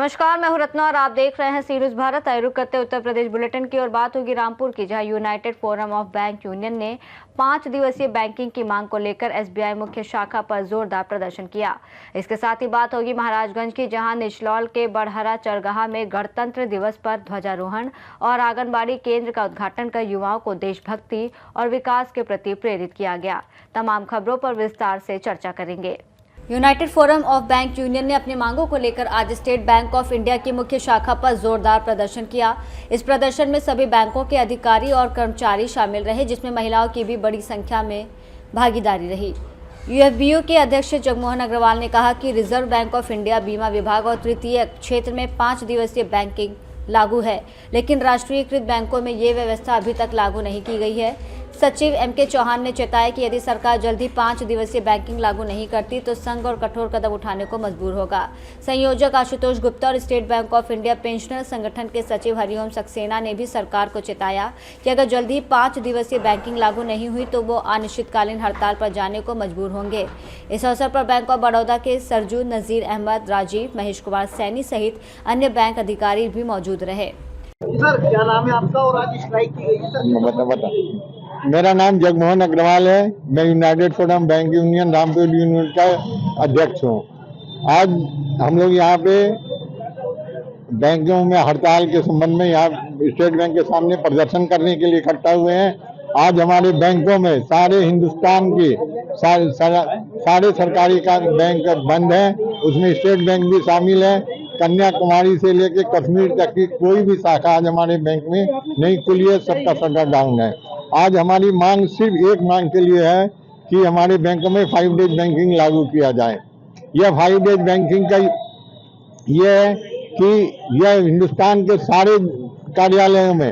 नमस्कार, मैं हूं रत्ना और आप देख रहे हैं सी न्यूज़ भारत। रुक करते उत्तर प्रदेश बुलेटिन की ओर बात होगी रामपुर की, जहां United forum of bank union ने 5 दिवसीय बैंकिंग की मांग को लेकर एसबीआई मुख्य शाखा पर जोरदार प्रदर्शन किया। इसके साथ ही बात होगी महाराजगंज की, जहां निचलौल के बड़हरा चरगाह में गणतंत्र दिवस पर ध्वजारोहण और आंगनबाड़ी केंद्र का उद्घाटन कर युवाओं को देशभक्ति और विकास के प्रति प्रेरित किया गया। तमाम खबरों पर विस्तार से चर्चा करेंगे। United forum of bank union ने अपनी मांगों को लेकर आज स्टेट बैंक ऑफ इंडिया की मुख्य शाखा पर जोरदार प्रदर्शन किया। इस प्रदर्शन में सभी बैंकों के अधिकारी और कर्मचारी शामिल रहे, जिसमें महिलाओं की भी बड़ी संख्या में भागीदारी रही। यूएफबीयू के अध्यक्ष जगमोहन अग्रवाल ने कहा कि रिजर्व बैंक ऑफ इंडिया बीमा विभाग और तृतीय क्षेत्र में 5 दिवसीय बैंकिंग लागू है, लेकिन राष्ट्रीयकृत बैंकों में ये व्यवस्था अभी तक लागू नहीं की गई है। सचिव एमके चौहान ने चेताया कि यदि सरकार जल्दी 5 दिवसीय बैंकिंग लागू नहीं करती तो संघ और कठोर कदम उठाने को मजबूर होगा। संयोजक आशुतोष गुप्ता और state bank of India pensioner संगठन के सचिव हरिओम सक्सेना ने भी सरकार को चेताया कि अगर जल्दी 5 दिवसीय बैंकिंग लागू नहीं हुई तो वो अनिश्चितकालीन हड़ताल पर जाने को मजबूर होंगे। इस अवसर पर बैंक ऑफ बड़ौदा के सरजू, नजीर अहमद, राजीव, महेश कुमार सैनी सहित अन्य बैंक अधिकारी भी मौजूद रहे। सर, क्या नाम है आपका और आज स्ट्राइक की गई है सर? बता। मेरा नाम जगमोहन अग्रवाल है। मैं United forum bank union Rampur unit का अध्यक्ष हूँ। आज हम लोग यहाँ पे बैंकों में हड़ताल के संबंध में यहाँ स्टेट बैंक के सामने प्रदर्शन करने के लिए इकट्ठा हुए हैं। आज हमारे बैंकों में सारे हिंदुस्तान की सारे सरकारी का बैंक बंद है, उसमें स्टेट बैंक भी शामिल है। कन्याकुमारी से लेकर कश्मीर तक की कोई भी शाखा आज हमारे बैंक में नहीं खुली है, सबका शटर डाउन है। आज हमारी मांग सिर्फ एक मांग के लिए है कि हमारे बैंकों में 5 डेज बैंकिंग लागू किया जाए। यह 5 डेज बैंकिंग का यह है कि यह हिंदुस्तान के सारे कार्यालयों में।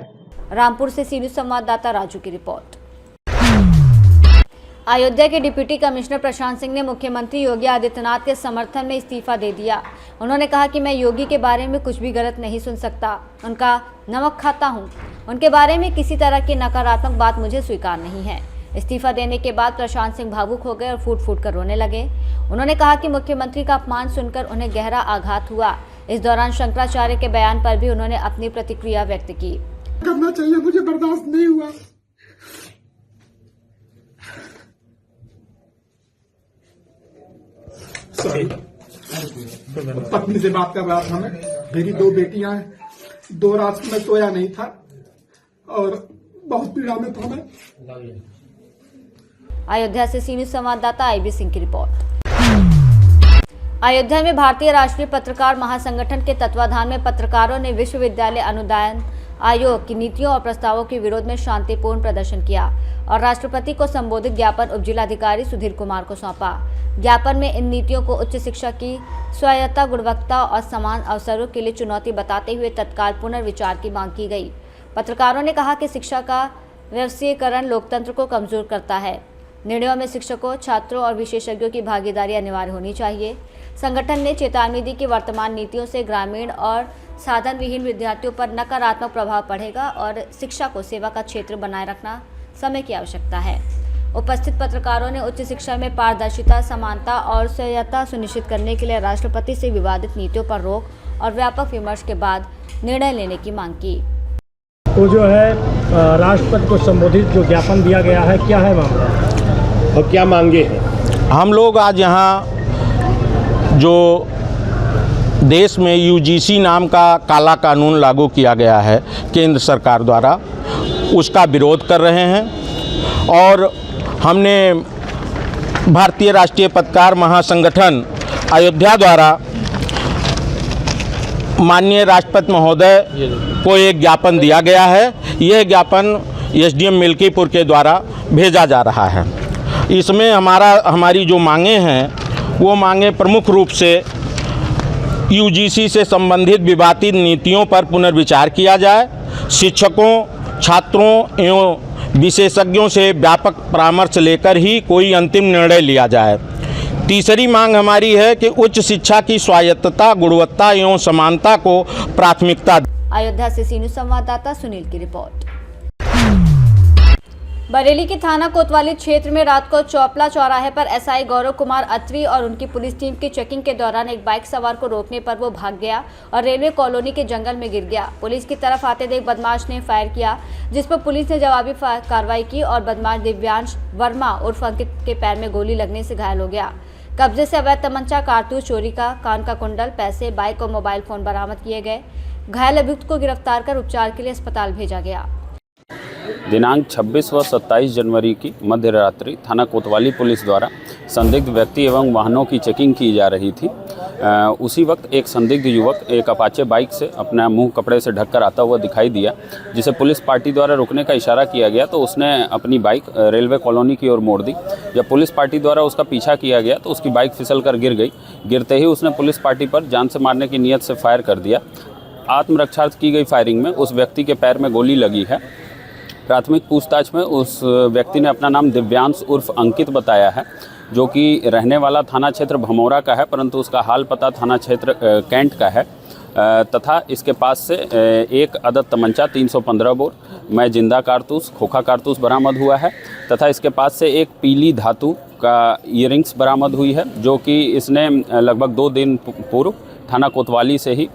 रामपुर से सी न्यूज़ संवाददाता राजू की रिपोर्ट। अयोध्या के डिप्टी कमिश्नर प्रशांत सिंह ने मुख्यमंत्री योगी आदित्यनाथ के समर्थन में इस्तीफा दे दिया। उन्होंने कहा कि मैं योगी के बारे में कुछ भी गलत नहीं सुन सकता, उनका नमक खाता हूं। उनके बारे में किसी तरह की नकारात्मक बात मुझे स्वीकार नहीं है। इस्तीफा देने के बाद प्रशांत सिंह भावुक हो गए और फूट फूट कर रोने लगे। उन्होंने कहा कि मुख्यमंत्री का अपमान सुनकर उन्हें गहरा आघात हुआ। इस दौरान शंकराचार्य के बयान पर भी उन्होंने अपनी प्रतिक्रिया व्यक्त की। करना चाहिए, मुझे बर्दाश्त नहीं हुआ। पत्नी से बात कर रहा था मैं, मेरी 2 बेटियां हैं, 2 रात में सोया नहीं था और बहुत पीड़ा में था मैं। अयोध्या से सी न्यूज़ संवाददाता आईबी सिंह की रिपोर्ट। अयोध्या में भारतीय राष्ट्रीय पत्रकार महासंगठन के तत्वाधान में पत्रकारों ने विश्वविद्यालय अनुदान आयोग की नीतियों और प्रस्तावों के विरोध में शांतिपूर्ण प्रदर्शन किया और राष्ट्रपति को संबोधित ज्ञापन उपजिलाधिकारी सुधीर कुमार को सौंपा। ज्ञापन में इन नीतियों को उच्च शिक्षा की स्वायत्तता, गुणवत्ता और समान अवसरों के लिए चुनौती बताते हुए तत्काल पुनर्विचार की मांग की गई। पत्रकारों ने कहा कि शिक्षा का व्यवसायीकरण लोकतंत्र को कमजोर करता है। निर्णयों में शिक्षकों, छात्रों और विशेषज्ञों की भागीदारी अनिवार्य होनी चाहिए। संगठन ने चेतावनी दी कि वर्तमान नीतियों से ग्रामीण और साधन विहीन विद्यार्थियों पर नकारात्मक प्रभाव पड़ेगा और शिक्षा को सेवा का क्षेत्र बनाए रखना समय की आवश्यकता है। उपस्थित पत्रकारों ने उच्च शिक्षा में पारदर्शिता, समानता और स्वायत्तता सुनिश्चित करने के लिए राष्ट्रपति से विवादित नीतियों पर रोक और व्यापक विमर्श के बाद निर्णय लेने की मांग की। तो जो है राष्ट्रपति को संबोधित जो ज्ञापन दिया गया है, क्या है मामला और क्या मांगे हैं? हम लोग आज यहाँ जो देश में यूजीसी नाम का काला कानून लागू किया गया है केंद्र सरकार द्वारा, उसका विरोध कर रहे हैं और हमने भारतीय राष्ट्रीय पत्रकार महासंगठन अयोध्या द्वारा माननीय राष्ट्रपति महोदय को एक ज्ञापन दिया गया है। यह ज्ञापन एसडीएम मिल्कीपुर के द्वारा भेजा जा रहा है। इसमें हमारी जो मांगे हैं वो मांगे प्रमुख रूप से यूजीसी से संबंधित विवादित नीतियों पर पुनर्विचार किया जाए, शिक्षकों, छात्रों एवं विशेषज्ञों से व्यापक परामर्श लेकर ही कोई अंतिम निर्णय लिया जाए। तीसरी मांग हमारी है कि उच्च शिक्षा की स्वायत्तता, गुणवत्ता एवं समानता को प्राथमिकता। अयोध्या से सी न्यूज़ संवाददाता सुनील की रिपोर्ट। बरेली के थाना कोतवाली क्षेत्र में रात को चौपला चौराहे पर एसआई गौरव कुमार अत्री और उनकी पुलिस टीम की चेकिंग के दौरान एक बाइक सवार को रोकने पर वो भाग गया और रेलवे कॉलोनी के जंगल में गिर गया। पुलिस की तरफ आते देख बदमाश ने फायर किया, जिस पर पुलिस ने जवाबी कार्रवाई की और बदमाश दिव्यांश वर्मा उर्फ अंकित के पैर में गोली लगने से घायल हो गया। कब्जे से अवैध तमंचा, कारतूस, चोरी का कान का कुंडल, पैसे, बाइक और मोबाइल फोन बरामद किए गए। घायल अभियुक्त को गिरफ्तार कर उपचार के लिए अस्पताल भेजा गया। दिनांक 26 व 27 जनवरी की मध्य रात्रि थाना कोतवाली पुलिस द्वारा संदिग्ध व्यक्ति एवं वाहनों की चेकिंग की जा रही थी। उसी वक्त एक संदिग्ध युवक एक अपाचे बाइक से अपना मुंह कपड़े से ढककर आता हुआ दिखाई दिया, जिसे पुलिस पार्टी द्वारा रुकने का इशारा किया गया तो उसने अपनी बाइक रेलवे कॉलोनी की ओर मोड़ दी। जब पुलिस पार्टी द्वारा उसका पीछा किया गया तो उसकी बाइक फिसल कर गिर गई। गिरते ही उसने पुलिस पार्टी पर जान से मारने की नीयत से फायर कर दिया। आत्मरक्षार्थ की गई फायरिंग में उस व्यक्ति के पैर में गोली लगी है। प्राथमिक पूछताछ में उस व्यक्ति ने अपना नाम दिव्यांश उर्फ अंकित बताया है, जो कि रहने वाला थाना क्षेत्र भमौरा का है, परंतु उसका हाल पता थाना क्षेत्र कैंट का है। तथा इसके पास से एक अदद तमंचा, 315 बोर में जिंदा कारतूस, खोखा कारतूस बरामद हुआ है तथा इसके पास से एक पीली धातु का ईयरिंग्स बरामद हुई है, जो कि इसने लगभग 2 दिन पूर्व थाना कोतवाली से ही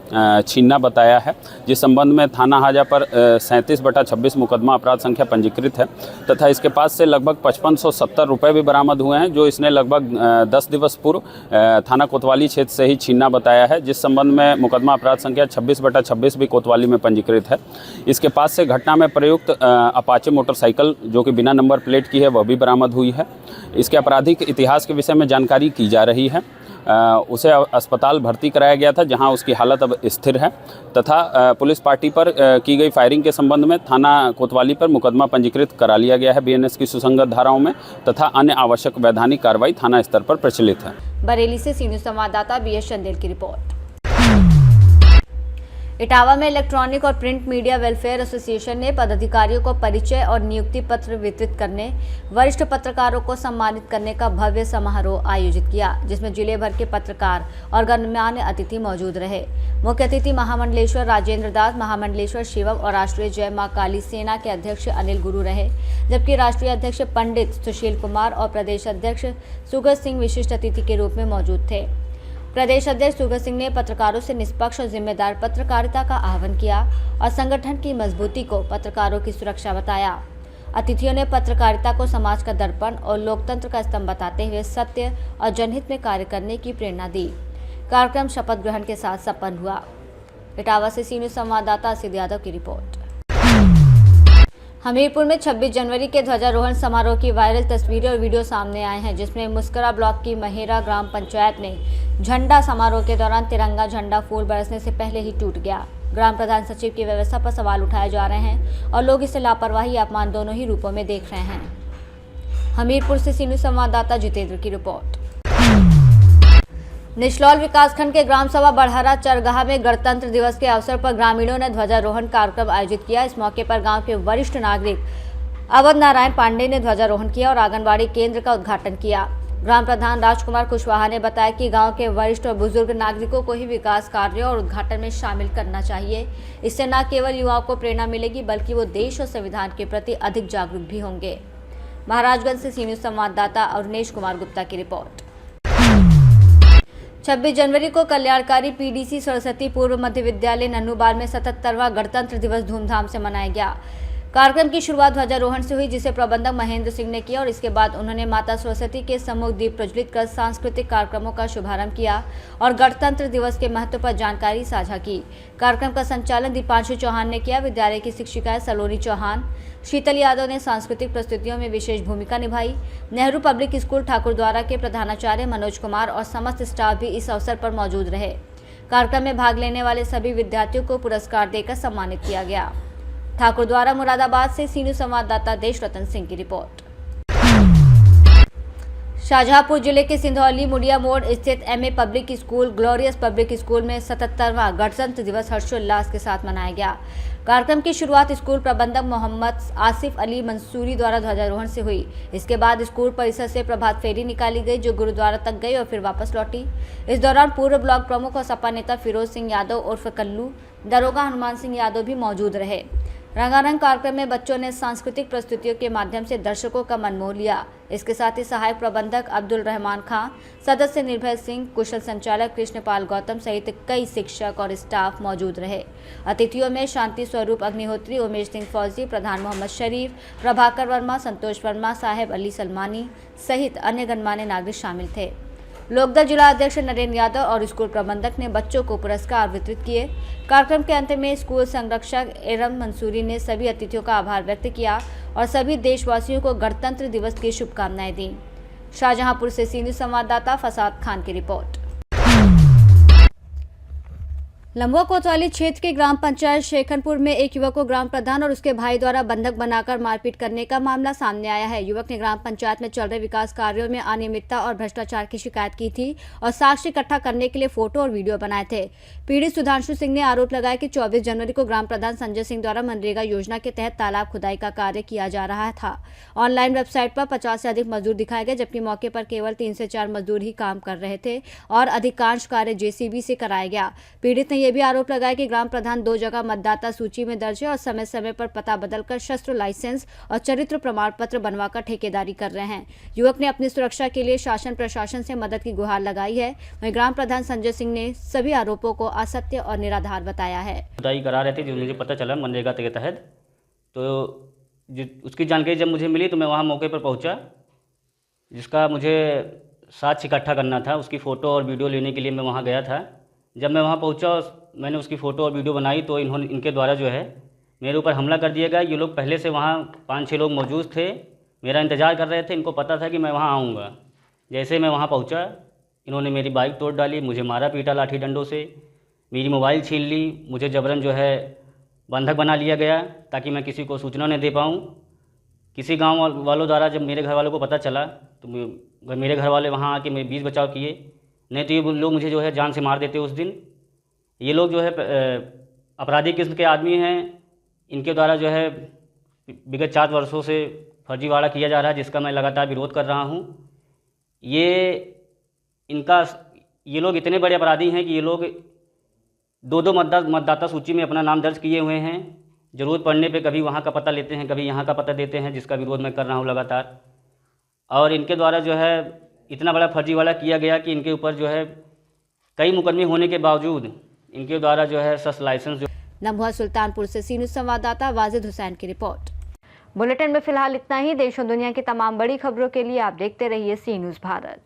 छीनना बताया है, जिस संबंध में थाना हाजा पर 37/26 मुकदमा अपराध संख्या पंजीकृत है तथा इसके पास से लगभग 5570 रुपये भी बरामद हुए हैं, जो इसने लगभग 10 दिवस पूर्व थाना कोतवाली क्षेत्र से ही छीनना बताया है, जिस संबंध में मुकदमा अपराध संख्या 26/26 भी कोतवाली में पंजीकृत है। इसके पास से घटना में प्रयुक्त अपाचे मोटरसाइकिल, जो कि बिना नंबर प्लेट की है, वह भी बरामद हुई है। इसके आपराधिक इतिहास के विषय में जानकारी की जा रही है। उसे अस्पताल भर्ती कराया गया था, जहां उसकी हालत अब स्थिर है तथा पुलिस पार्टी पर की गई फायरिंग के संबंध में थाना कोतवाली पर मुकदमा पंजीकृत करा लिया गया है बीएनएस की सुसंगत धाराओं में तथा अन्य आवश्यक वैधानिक कार्रवाई थाना स्तर पर प्रचलित है। बरेली से सी न्यूज़ संवाददाता बीएस चंदेल की रिपोर्ट। इटावा में इलेक्ट्रॉनिक और प्रिंट मीडिया वेलफेयर एसोसिएशन ने पदाधिकारियों को परिचय और नियुक्ति पत्र वितरित करने, वरिष्ठ पत्रकारों को सम्मानित करने का भव्य समारोह आयोजित किया, जिसमें जिले भर के पत्रकार और गणमान्य अतिथि मौजूद रहे। मुख्य अतिथि महामंडलेश्वर राजेंद्र दास, महामंडलेश्वर शिवम और राष्ट्रीय जय मां काली सेना के अध्यक्ष अनिल गुरु रहे, जबकि राष्ट्रीय अध्यक्ष पंडित सुशील कुमार और प्रदेश अध्यक्ष सुगत सिंह विशिष्ट अतिथि के रूप में मौजूद थे। प्रदेश अध्यक्ष सुगत सिंह ने पत्रकारों से निष्पक्ष और जिम्मेदार पत्रकारिता का आह्वान किया और संगठन की मजबूती को पत्रकारों की सुरक्षा बताया। अतिथियों ने पत्रकारिता को समाज का दर्पण और लोकतंत्र का स्तंभ बताते हुए सत्य और जनहित में कार्य करने की प्रेरणा दी। कार्यक्रम शपथ ग्रहण के साथ संपन्न हुआ। इटावा से सी न्यूज़ संवाददाता असित यादव की रिपोर्ट। हमीरपुर में 26 जनवरी के ध्वजारोहण समारोह की वायरल तस्वीरें और वीडियो सामने आए हैं, जिसमें मुस्करा ब्लॉक की महेरा ग्राम पंचायत ने झंडा समारोह के दौरान तिरंगा झंडा फूल बरसने से पहले ही टूट गया। ग्राम प्रधान सचिव की व्यवस्था पर सवाल उठाए जा रहे हैं और लोग इसे लापरवाही या अपमान दोनों ही रूपों में देख रहे हैं। हमीरपुर से सी न्यूज़ संवाददाता जितेंद्र की रिपोर्ट। निचलौल विकासखंड के ग्राम सभा बड़हरा चरगाह में गणतंत्र दिवस के अवसर पर ग्रामीणों ने ध्वजारोहण कार्यक्रम आयोजित किया। इस मौके पर गांव के वरिष्ठ नागरिक अवध नारायण पांडे ने ध्वजारोहण किया और आंगनबाड़ी केंद्र का उद्घाटन किया। ग्राम प्रधान राजकुमार कुशवाहा ने बताया कि गांव के वरिष्ठ और बुजुर्ग नागरिकों को ही विकास कार्यों और उद्घाटन में शामिल करना चाहिए। इससे न केवल युवाओं को प्रेरणा मिलेगी, बल्कि वो देश और संविधान के प्रति अधिक जागरूक भी होंगे। महाराजगंज से सी न्यूज़ संवाददाता अरुणेश कुमार गुप्ता की रिपोर्ट। 26 जनवरी को कल्याणकारी पीडीसी सरस्वती पूर्व मध्य विद्यालय नन्नूबार में 77वां गणतंत्र दिवस धूमधाम से मनाया गया। कार्यक्रम की शुरुआत ध्वजारोहण से हुई, जिसे प्रबंधक महेंद्र सिंह ने किया और इसके बाद उन्होंने माता सरस्वती के सम्मुख दीप प्रज्वलित कर सांस्कृतिक कार्यक्रमों का शुभारंभ किया और गणतंत्र दिवस के महत्व पर जानकारी साझा की। कार्यक्रम का संचालन दीपांशु चौहान ने किया। विद्यालय की शिक्षिकाएं सलोनी चौहान, शीतल यादव ने सांस्कृतिक प्रस्तुतियों में विशेष भूमिका निभाई। नेहरू पब्लिक स्कूल ठाकुरद्वारा के प्रधानाचार्य मनोज कुमार और समस्त स्टाफ भी इस अवसर पर मौजूद रहे। कार्यक्रम में भाग लेने वाले सभी विद्यार्थियों को पुरस्कार देकर सम्मानित किया गया। ठाकुरद्वारा मुरादाबाद से सी न्यूज़ संवाददाता देश रतन सिंह की रिपोर्ट। शाहजहांपुर जिले के सिंधौली मुड़िया मोड़ स्थित MA public school glorious public school में 77वां गणतंत्र दिवस हर्षोल्लास के साथ मनाया गया। कार्यक्रम की शुरुआत स्कूल प्रबंधक मोहम्मद आसिफ अली मंसूरी द्वारा ध्वजारोहण से हुई। इसके बाद स्कूल परिसर से प्रभात फेरी निकाली गई, जो गुरुद्वारा तक गई और फिर वापस लौटी। इस दौरान पूर्व ब्लॉक प्रमुख और सपा नेता फिरोज सिंह यादव उर्फ कल्लू, दरोगा हनुमान सिंह यादव भी मौजूद रहे। रंगारंग कार्यक्रम में बच्चों ने सांस्कृतिक प्रस्तुतियों के माध्यम से दर्शकों का मन मोह लिया। इसके साथ ही सहायक प्रबंधक अब्दुल रहमान खां, सदस्य निर्भय सिंह, कुशल संचालक कृष्णपाल गौतम सहित कई शिक्षक और स्टाफ मौजूद रहे। अतिथियों में शांति स्वरूप अग्निहोत्री, उमेश सिंह फौजी, प्रधान मोहम्मद शरीफ, प्रभाकर वर्मा, संतोष वर्मा, साहेब अली सलमानी सहित अन्य गणमान्य नागरिक शामिल थे। लोकदल जिला अध्यक्ष नरेंद्र यादव और स्कूल प्रबंधक ने बच्चों को पुरस्कार वितरित किए। कार्यक्रम के अंत में स्कूल संरक्षक एरम मंसूरी ने सभी अतिथियों का आभार व्यक्त किया और सभी देशवासियों को गणतंत्र दिवस की शुभकामनाएं दी। शाहजहांपुर से सी न्यूज़ संवाददाता फसाद खान की रिपोर्ट। लंबुआ कोतवाली क्षेत्र के ग्राम पंचायत शेखनपुर में एक युवक को ग्राम प्रधान और उसके भाई द्वारा बंधक बनाकर मारपीट करने का मामला सामने आया है। युवक ने ग्राम पंचायत में चल रहे विकास कार्यों में अनियमितता और भ्रष्टाचार की शिकायत की थी और साक्ष्य इकट्ठा करने के लिए फोटो और वीडियो बनाए थे। पीड़ित सुधांशु सिंह ने आरोप लगाया कि 24 जनवरी को ग्राम प्रधान संजय सिंह द्वारा मनरेगा योजना के तहत तालाब खुदाई का कार्य किया जा रहा था। ऑनलाइन वेबसाइट पर 50 से अधिक मजदूर दिखाए गए, जबकि मौके पर केवल 3 से 4 मजदूर ही काम कर रहे थे और अधिकांश कार्य जेसीबी से कराया गया। पीड़ित ने यह भी आरोप लगाया कि ग्राम प्रधान 2 जगह मतदाता सूची में दर्ज है और समय समय पर पता बदलकर शस्त्र लाइसेंस और चरित्र प्रमाण पत्र बनवाकर ठेकेदारी कर रहे हैं। युवक ने अपनी सुरक्षा के लिए शासन प्रशासन से मदद की गुहार लगाई है। वहीं ग्राम प्रधान संजय सिंह ने सभी आरोपों को असत्य और निराधार बताया है। खुदाई करा रहे थे, जो मुझे पता चला मनरेगा के तहत, तो उसकी जानकारी जब मुझे मिली तो मैं वहाँ मौके पर पहुँचा, जिसका मुझे साक्ष्य इकट्ठा करना था। उसकी फ़ोटो और वीडियो लेने के लिए मैं वहाँ गया था। जब मैं वहाँ पहुँचा, मैंने उसकी फ़ोटो और वीडियो बनाई तो इनके द्वारा जो है मेरे ऊपर हमला कर दिया गया। ये लोग पहले से वहाँ 5-6 लोग मौजूद थे, मेरा इंतज़ार कर रहे थे। इनको पता था कि मैं वहाँ आऊँगा। जैसे मैं वहाँ पहुँचा, इन्होंने मेरी बाइक तोड़ डाली, मुझे मारा पीटा लाठी डंडों से, मेरी मोबाइल छीन ली, मुझे जबरन जो है बंधक बना लिया गया ताकि मैं किसी को सूचना न दे पाऊँ। किसी गाँव वालों द्वारा जब मेरे घर वालों को पता चला तो मेरे घर वाले वहाँ आके मेरे बीच बचाव किए, नहीं तो ये लोग मुझे जो है जान से मार देते उस दिन। ये लोग जो है अपराधी किस्म के आदमी हैं। इनके द्वारा जो है विगत 4 वर्षों से फर्जीवाड़ा किया जा रहा है, जिसका मैं लगातार विरोध कर रहा हूँ। ये लोग इतने बड़े अपराधी हैं कि ये लोग 2-2 मतदाता सूची में अपना नाम दर्ज किए हुए हैं। ज़रूरत पड़ने पे कभी वहाँ का पता लेते हैं, कभी यहाँ का पता देते हैं, जिसका विरोध मैं कर रहा हूँ लगातार। और इनके द्वारा जो है इतना बड़ा फर्जीवाड़ा किया गया कि इनके ऊपर जो है कई मुकदमे होने के बावजूद इनके द्वारा जो है शस्त्र लाइसेंस लम्बुआ सुल्तानपुर से सी न्यूज़ संवाददाता वाजिद हुसैन की रिपोर्ट। बुलेटिन में फिलहाल इतना ही। देश और दुनिया की तमाम बड़ी खबरों के लिए आप देखते रहिए सी न्यूज़ भारत।